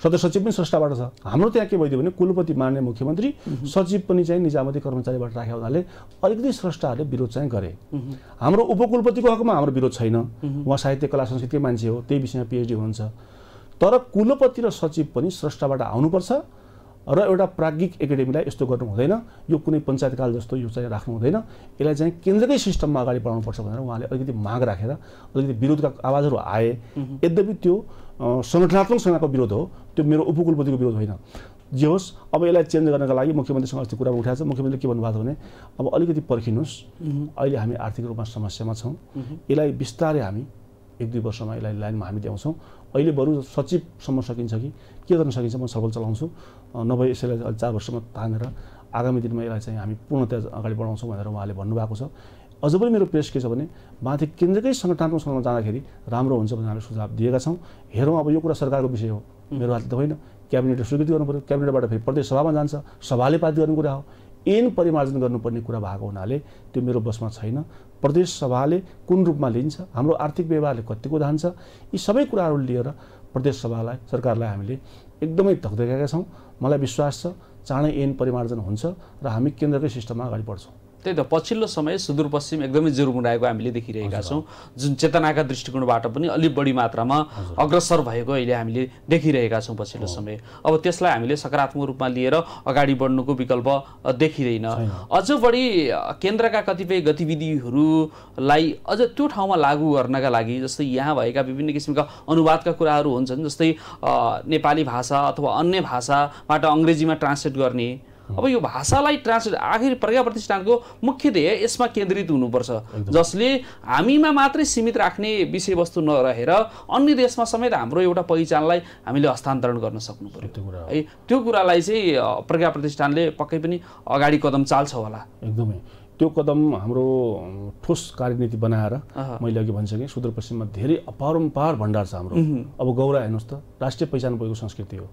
सदस्य सचिव पनि स्रष्टाबाट छ। हाम्रो त्यहाँ के भइदियो भने कुलपति मान्य मुख्यमन्त्री, सचिव पनि चाहिँ निजामती कर्मचारीबाट राखेको हुनाले अलिकति स्रष्टाहरूले विरोध चाहिँ गरे। हाम्रो उपकुलपतिको हकमा हाम्रो विरोध छैन, उहाँ साहित्य कला संस्कृतिकै मान्छे हो, त्यही विषयमा पिएचडी हुनुहुन्छ। तर कुलपति र सचिव पनि स्रष्टाबाट आउनुपर्छ र एउटा प्राज्ञिक एकाडेमीलाई यस्तो गर्नु हुँदैन, यो कुनै पञ्चायतकाल जस्तो यो चाहिँ राख्नु हुँदैन, यसलाई चाहिँ केन्द्रकै सिस्टममा अगाडि बढाउनुपर्छ भनेर उहाँले अलिकति माग राखेर अलिकति विरोधका आवाजहरू आए। यद्यपि त्यो सङ्गठनात्मक सेनाको विरोध हो, त्यो मेरो उपकुलपतिको विरोध होइन। जे होस्, अब यसलाई चेन्ज गर्नका लागि मुख्यमन्त्रीसँग अस्ति कुरा उठाएको छ। मुख्यमन्त्रीले के भन्नुभएको छ भने अब अलिकति पर्खिनुहोस्, अहिले हामी आर्थिक रूपमा समस्यामा छौँ, यसलाई बिस्तारै हामी 1-2 वर्षमा यसलाई लाइनमा हामी ल्याउँछौँ। अहिले बरु सचिवसम्म सकिन्छ कि के गर्न सकिन्छ म छलफल चलाउँछु, नभए यसैलाई 4 वर्षमा तानेर आगामी दिनमा यसलाई चाहिँ हामी पूर्णतया अगाडि बढाउँछौँ भनेर उहाँले भन्नुभएको छ। अझ पनि मेरो पेस के छ भने माथि केन्द्रकै सङ्गठनात्मक सङ्घमा जाँदाखेरि राम्रो हुन्छ भनेर हामीले सुझाव दिएका छौँ। हेरौँ, अब यो कुरा सरकारको विषय हो, मेरो हातले त होइन। क्याबिनेटले स्वीकृति गर्नु पऱ्यो, क्याबिनेटबाट फेरि प्रदेश सभामा जान्छ, सभाले पारित गर्ने कुरा हो। ऐन परिमार्जन गर्नुपर्ने कुरा भएको हुनाले त्यो मेरो बसमा छैन। प्रदेश सभाले कुन रूपमा लिन्छ, हाम्रो आर्थिक व्यवहारले कतिको जान्छ, यी सबै कुराहरू लिएर प्रदेश सभालाई, सरकारलाई हामीले एकदमै धक्धक्याएका छौँ। मलाई विश्वास छ चाँडै ऐन परिमार्जन हुन्छ र हामी केन्द्रकै सिस्टममा अगाडि बढ्छौँ। त्यही त पछिल्लो समय सुदूरपश्चिम एकदमै जुरुमुराएको हामीले देखिरहेका छौँ, जुन चेतनाका दृष्टिकोणबाट पनि अलिक बढी मात्रामा अग्रसर भएको अहिले हामीले देखिरहेका छौँ पछिल्लो समय। अब त्यसलाई हामीले सकारात्मक रूपमा लिएर अगाडि बढ्नुको विकल्प देखिँदैन। अझ बढी केन्द्रका कतिपय गतिविधिहरूलाई अझ त्यो ठाउँमा लागू गर्नका लागि, जस्तै यहाँ भएका विभिन्न किसिमका अनुवादका कुराहरू हुन्छन्, जस्तै नेपाली भाषा अथवा अन्य भाषाबाट अङ्ग्रेजीमा ट्रान्सलेट गर्ने। अब यो भाषालाई ट्रान्सलेट, आखिर प्रज्ञा प्रतिष्ठानको मुख्य ध्येय यसमा केन्द्रित हुनुपर्छ, जसले हामीमा मात्रै सीमित राख्ने विषयवस्तु नरहेर अन्य देशमा समेत हाम्रो एउटा पहिचानलाई हामीले हस्तान्तरण गर्न सक्नु पर्यो है। त्यो कुरालाई चाहिँ प्रज्ञा प्रतिष्ठानले पक्कै पनि अगाडि कदम चाल्छ होला। एकदमै त्यो कदम हाम्रो ठोस कार्यनीति बनाएर मैले अघि भनिसकेँ, सुदूरपश्चिममा धेरै अपरम्पार भण्डार छ हाम्रो। अब गौरा हेर्नुहोस् त, राष्ट्रिय पहिचान भएको संस्कृति हो।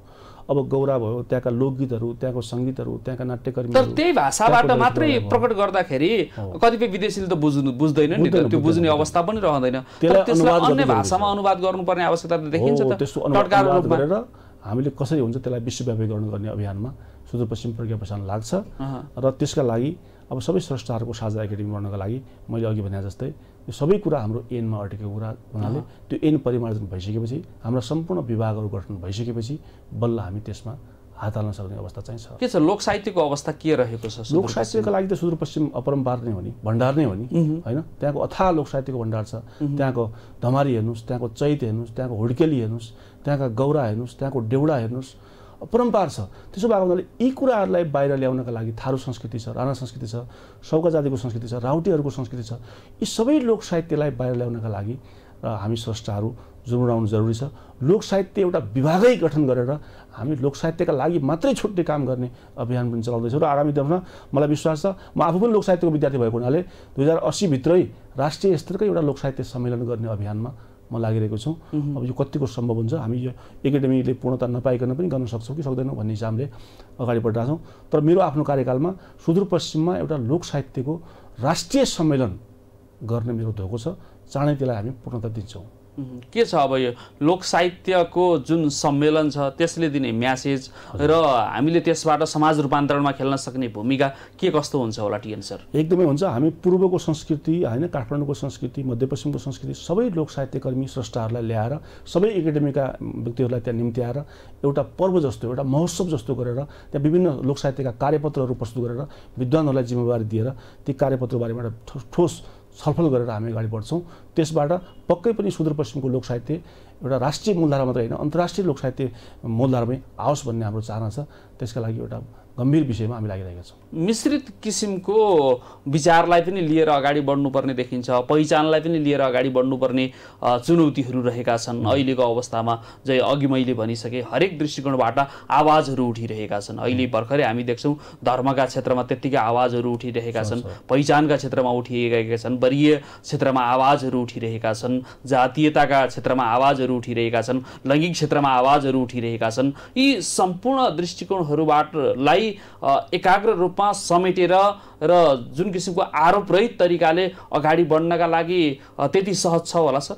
अब गौरा भयो, त्यहाँका लोकगीतहरू, त्यहाँको सङ्गीतहरू, त्यहाँका नाट्यकर्मी, तर त्यही भाषाबाट मात्रै प्रकट गर्दाखेरि कतिपय विदेशीले त बुझ्दैनन् नि, त्यो बुझ्ने अवस्था पनि रहँदैन। त्यसलाई अन्य भाषामा अनुवाद गर्नुपर्ने आवश्यकता देखिन्छ त। त्यस्तो अनुवाद गरेर हामीले कसरी हुन्छ त्यसलाई विश्वव्यापीकरण गर्ने अभियानमा सुदूरपश्चिम प्रज्ञा प्रतिष्ठान लाग्छ र त्यसका लागि अब सबै स्रष्टाहरूको साझा एकाडेमी बन्नका लागि मैले अघि भने जस्तै यो सबै कुरा हाम्रो ऐनमा अटेको कुरा हुनाले त्यो ऐन परिमार्जन भइसकेपछि, हाम्रा सम्पूर्ण विभागहरू गठन भइसकेपछि बल्ल हामी त्यसमा हात हाल्न सक्ने अवस्था चाहिँ छ। के छ लोक साहित्यको अवस्था के रहेको छ? लोक साहित्यका लागि त सुदूरपश्चिम अपरम्पार नै हो नि, भण्डार नै हो नि, होइन? त्यहाँको अथाह लोक साहित्यको भण्डार छ। त्यहाँको धमारी हेर्नुहोस्, त्यहाँको चैत हेर्नुहोस्, त्यहाँको हुड्केली हेर्नुहोस्, त्यहाँका गौरा हेर्नुहोस्, त्यहाँको डेउडा हेर्नुहोस्, अपरम्पार छ। त्यसो भएको हुनाले यी कुराहरूलाई बाहिर ल्याउनका लागि थारू संस्कृति छ, राणा संस्कृति छ, सौका जातिको संस्कृति छ, राउटेहरूको संस्कृति छ, यी सबै लोक साहित्यलाई बाहिर ल्याउनका लागि हामी स्रष्टाहरू जुरुराउनु जरुरी छ। लोक साहित्य एउटा विभागै गठन गरेर हामी लोक साहित्यका लागि मात्रै छुट्टै काम गर्ने अभियान पनि चलाउँदैछौँ र आगामी दिनमा मलाई विश्वास छ, म आफू पनि लोक साहित्यको विद्यार्थी भएको हुनाले 2080 भित्रै राष्ट्रिय स्तरकै एउटा लोक साहित्य सम्मेलन गर्ने अभियानमा म लागिरहेको छु। अब यो कतिको सम्भव हुन्छ, हामी यो एकाडेमीले पूर्णता नपाइकन पनि गर्न सक्छौँ कि सक्दैनौँ भन्ने हिसाबले अगाडि बढिरहेको छौँ। तर मेरो आफ्नो कार्यकालमा सुदूरपश्चिममा एउटा लोक साहित्यको राष्ट्रिय सम्मेलन गर्ने मेरो धोको छ, चाँडै त्यसलाई हामी पूर्णता दिन्छौँ। के छ अब यो लोक साहित्यको जुन सम्मेलन छ त्यसले दिने म्यासेज र हामीले त्यसबाट समाज रूपान्तरणमा खेल्न सक्ने भूमिका के कस्तो हुन्छ होला टिएन सर? एकदमै हुन्छ। हामी पूर्वको संस्कृति होइन, काठमाडौँको संस्कृति, मध्यपश्चिमको संस्कृति सबै लोक साहित्यकर्मी स्रष्टाहरूलाई ल्याएर सबै एकाडेमीका व्यक्तिहरूलाई त्यहाँ निम्त्याएर एउटा पर्व जस्तो, एउटा महोत्सव जस्तो गरेर त्यहाँ विभिन्न लोक साहित्यका कार्यपत्रहरू प्रस्तुत गरेर विद्वानहरूलाई जिम्मेवारी दिएर ती कार्यपत्रबारेमा एउटा ठोस छलफल गरेर हामी अगाडि बढ्छौँ। त्यसबाट पक्कै पनि सुदूरपश्चिमको लोक साहित्य एउटा राष्ट्रिय मूलधारा मात्रै होइन, अन्तर्राष्ट्रिय लोक साहित्य मूलधारामै आओस् भन्ने हाम्रो चाहना छ। त्यसका लागि एउटा गम्भीर विषयमा हामी लागिरहेका छौँ। मिश्रित किसिमको विचारलाई पनि लिएर अगाडि बढ्नुपर्ने देखिन्छ, पहिचानलाई पनि लिएर अगाडि बढ्नुपर्ने चुनौतीहरू रहेका छन्। अहिलेको अवस्थामा चाहिँ अघि मैले भनिसकेँ, हरेक दृष्टिकोणबाट आवाजहरू उठिरहेका छन्। अहिले भर्खरै हामी देख्छौँ धर्मका क्षेत्रमा त्यत्तिकै आवाजहरू उठिरहेका छन्, पहिचानका क्षेत्रमा उठिरहेका छन्, वर्गीय क्षेत्रमा आवाजहरू उठिरहेका छन्, जातीयताका क्षेत्रमा आवाजहरू उठिरहेका छन्, लैङ्गिक क्षेत्रमा आवाजहरू उठिरहेका छन्। यी सम्पूर्ण दृष्टिकोणहरूबाटलाई एकाग्र रूपमा समेटेर र जुन किसिमको आरोप रहित तरिकाले अगाडि बढ्नका लागि त्यति सहज छ होला सर?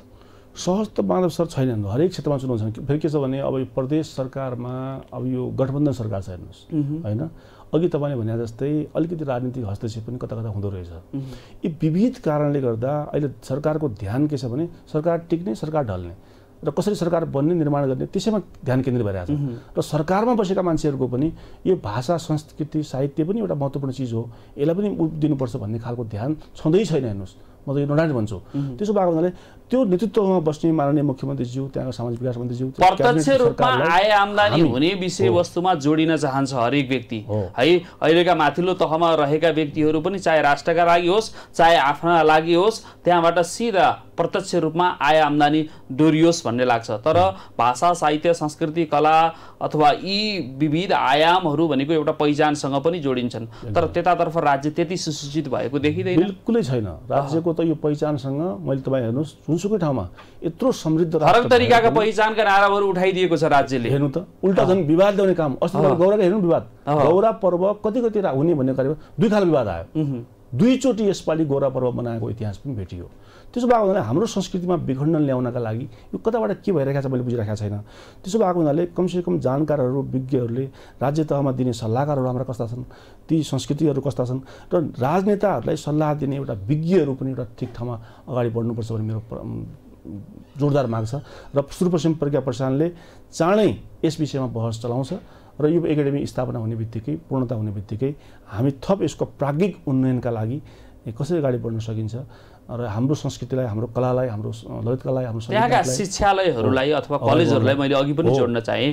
सहज त माधव सर छैन। हरेक क्षेत्रमा चुनौती छन्। फेरि के छ भने अब यो प्रदेश सरकारमा अब यो गठबन्धन सरकार छ हेर्नुहोस्, होइन? अघि तपाईँले भने जस्तै अलिकति राजनीतिक हस्तक्षेप पनि कता कता हुँदो रहेछ। यी विविध कारणले गर्दा अहिले सरकारको ध्यान के छ भने सरकार टिक्ने, सरकार ढल्ने र कसरी सरकार बन्ने, निर्माण गर्ने, त्यसैमा ध्यान केन्द्रित भइरहेको छ। र सरकारमा बसेका मान्छेहरूको पनि यो भाषा, संस्कृति, साहित्य पनि एउटा महत्त्वपूर्ण चिज हो, यसलाई पनि दिनुपर्छ भन्ने खालको ध्यान छँदै छैन। हेर्नुहोस्, म त यो नडाँट भन्छु। त्यसो भएको हुनाले त्यो नेतृत्वमा बस्ने माननीय मुख्यमन्त्रीज्यू, त्यहाँको सामाजिक विकास मन्त्रीज्यू प्रत्यक्ष रूपमा आय आम्दानी हुने विषयवस्तुमा जोडिन चाहन्छ हरेक व्यक्ति है। अहिलेका माथिल्लो तहमा रहेका व्यक्तिहरू पनि चाहे राष्ट्रका लागि होस्, चाहे आफ्ना लागि होस्, त्यहाँबाट सिधा प्रत्यक्ष रूपमा आय आम्दानी डोरियोस् भन्ने लाग्छ। तर भाषा, साहित्य, संस्कृति, कला अथवा यी विविध आयामहरू भनेको एउटा पहिचानसँग पनि जोडिन्छन्। तर त्यतातर्फ राज्य त्यति सुसूचित भएको देखिँदैन। बिल्कुलै छैन। राज्यको त यो पहिचानसँग मैले तपाईँ हेर्नुहोस्, जुनसुकै ठाउँमा यत्रो समृद्ध हरेक तरिकाका पहिचानका नाराहरू उठाइदिएको छ राज्यले। हेर्नु त, उल्टा झन् विवाद ल्याउने काम। अस्ति गौराको हेर्नु विवाद, गौरा पर्व कति कति हुने भन्ने कार्यमा दुई खालको विवाद आयो। दुईचोटि यसपालि गौरा पर्व मनाएको इतिहास पनि भेटियो। त्यसो भएको हुनाले हाम्रो संस्कृतिमा विखण्डन ल्याउनका लागि यो कताबाट के भइरहेको छ मैले बुझिरहेको छैन। त्यसो भएको हुनाले कमसेकम जानकारहरू, विज्ञहरूले, राज्य तहमा दिने सल्लाहकारहरू हाम्रा कस्ता छन्, ती संस्कृतिहरू कस्ता छन्, र राजनेताहरूलाई सल्लाह दिने एउटा विज्ञहरू पनि एउटा ठिक ठाउँमा अगाडि बढ्नुपर्छ भन्ने मेरो जोरदार माग छ। र सुदूरपश्चिम प्रज्ञा प्रतिष्ठानले चाँडै यस विषयमा बहस चलाउँछ र यो एकाडेमी स्थापना हुने बित्तिकै, पूर्णता हुने बित्तिकै हामी थप यसको प्राज्ञिक उन्नयनका लागि कसरी अगाडि बढ्न सकिन्छ र हाम्रो संस्कृतिलाई, हाम्रो कलालाई, हाम्रो ललित कलालाई, हाम्रो त्यहाँका शिक्षालयहरूलाई अथवा कलेजहरूलाई मैले अघि पनि जोड्न चाहेँ,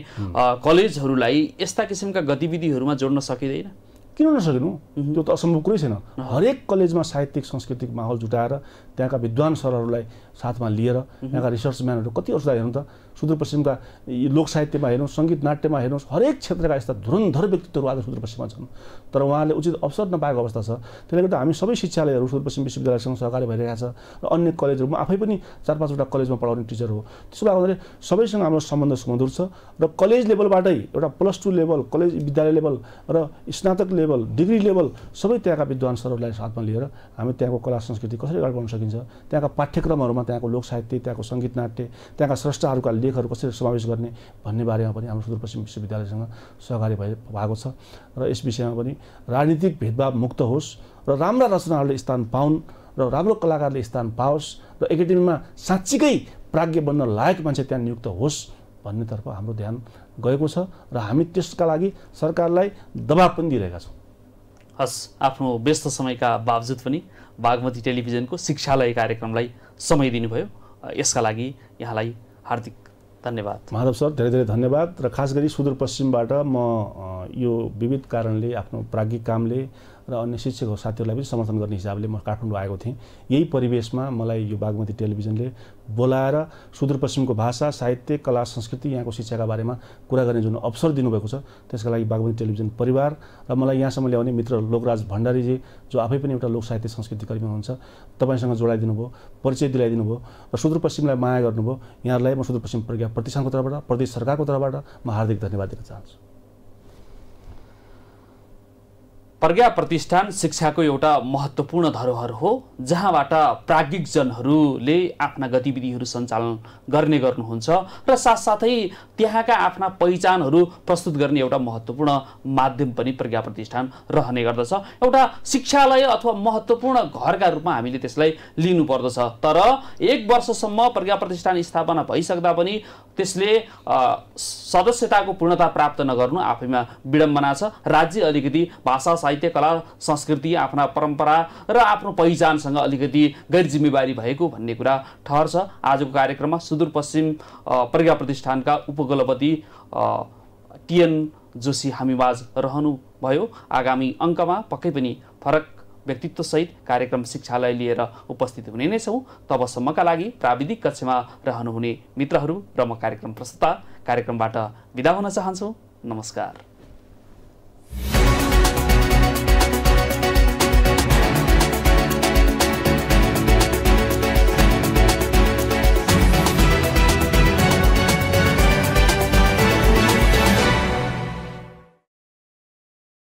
कलेजहरूलाई यस्ता किसिमका गतिविधिहरूमा जोड्न सकिँदैन? किन नसकिनु? त्यो त असम्भव कुरै छैन। हरेक कलेजमा साहित्यिक, सांस्कृतिक माहौल जुटाएर त्यहाँका विद्वान सरहरूलाई साथमा लिएर यहाँका रिसर्चम्यानहरू कति औषधा हेर्नु त, सुदूरपश्चिमका लोक साहित्यमा हेर्नुहोस्, सङ्गीत नाट्यमा हेर्नुहोस्, हरेक क्षेत्रका यस्ता धुरन्धर व्यक्तित्वहरू आज सुदूरपश्चिममा छन्। तर उहाँले उचित अवसर नपाएको अवस्था छ। त्यसले गर्दा हामी सबै शिक्षालयहरू सुदूरपश्चिम विश्वविद्यालयसँग सहकारी भइरहेका छ र अन्य कलेजहरू, म आफै पनि 4-5वटा कलेजमा पढाउने टिचर हो। त्यसो भएको हुनाले सबैसँग हाम्रो सम्बन्ध सुमधुर छ र कलेज लेभलबाटै एउटा +2 लेभल, कलेज विद्यालय लेभल र स्नातक लेभल, डिग्री लेभल सबै त्यहाँका विद्वान सरहरूलाई साथमा लिएर हामी त्यहाँको कला संस्कृति कसरी अगाडि बढाउन सकिन्छ, त्यहाँका पाठ्यक्रमहरूमा त्यहाँको लोक साहित्य, त्यहाँको सङ्गीत नाट्य, त्यहाँका स्रष्टाहरूका लेखहरू कसरी समावेश गर्ने भन्ने बारेमा पनि हाम्रो सुदूरपश्चिम विश्वविद्यालयसँग सहकारी भएको छ। र यस विषयमा पनि राजनीतिक भेदभाव मुक्त होस् र राम्रा रचनाहरूले स्थान पाउन् र राम्रो कलाकारले स्थान पाओस् र एकाडेमीमा साँच्चीकै प्राज्ञ बन्न लायक मान्छे त्यहाँ नियुक्त होस् भन्नेतर्फ हाम्रो ध्यान गएको छ र हामी त्यसका लागि सरकारलाई दबाब पनि दिइरहेका छौँ। हस्, आफ्नो व्यस्त समयका बावजुद पनि बागमती टेलिभिजनको शिक्षालय कार्यक्रमलाई समय दिनुभयो, यसका लागि यहाँलाई हार्दिक धन्यवाद। माधव सर, धेरै धेरै धन्यवाद। र खास गरी सुदूरपश्चिमबाट म यो विविध कारणले, आफ्नो प्राज्ञिक कामले र अन्य शिक्षक साथीहरूलाई पनि समर्थन गर्ने हिसाबले म काठमाडौँ आएको थिएँ। यही परिवेशमा मलाई यो बागमती टेलिभिजनले बोलाएर सुदूरपश्चिमको भाषा, साहित्य, कला, संस्कृति, यहाँको शिक्षाका बारेमा कुरा गर्ने जुन अवसर दिनुभएको छ, त्यसका लागि बागमती टेलिभिजन परिवार र मलाई यहाँसम्म ल्याउने मित्र लोकराज भण्डारीजी, जो आफै पनि एउटा लोक साहित्य संस्कृति कर्मी हुनुहुन्छ, तपाईँसँग जोडाइदिनु भयो, परिचय दिलाइदिनु भयो र सुदूरपश्चिमलाई माया गर्नुभयो। यहाँहरूलाई म सुदूरपश्चिम प्रज्ञा प्रतिष्ठानको तर्फबाट, प्रदेश सरकारको तर्फबाट म हार्दिक धन्यवाद दिन चाहन्छु। प्रज्ञा प्रतिष्ठान शिक्षाको एउटा महत्त्वपूर्ण धरोहर हो, जहाँबाट प्राज्ञिक जनहरूले आफ्ना गतिविधिहरू सञ्चालन गर्ने गर्नुहुन्छ र साथसाथै त्यहाँका आफ्ना पहिचानहरू प्रस्तुत गर्ने एउटा महत्त्वपूर्ण माध्यम पनि प्रज्ञा प्रतिष्ठान रहने गर्दछ। एउटा शिक्षालय अथवा महत्त्वपूर्ण घरका रूपमा हामीले त्यसलाई लिनुपर्दछ। तर 1 वर्षसम्म प्रज्ञा प्रतिष्ठान स्थापना भइसक्दा पनि त्यसले सदस्यताको पूर्णता प्राप्त नगर्नु आफैमा विडम्बना छ। राज्य अलिकति भाषा, साहित्य कला संस्कृति आफ्ना परम्परा र आफ्नो पहिचानसँग अलिकति गैर जिम्मेवारी भएको भन्ने कुरा ठहर छ। आजको कार्यक्रममा सुदूरपश्चिम प्रज्ञा प्रतिष्ठानका उपकुलपति टिएन जोशी हामीबाज रहनुभयो। आगामी अङ्कमा पक्कै पनि फरक व्यक्तित्वसहित कार्यक्रम शिक्षालय लिएर उपस्थित हुने नै छौँ। तबसम्मका लागि प्राविधिक कक्षमा रहनुहुने मित्रहरू र म कार्यक्रम प्रस्तुता कार्यक्रमबाट बिदा हुन चाहन्छु। नमस्कार।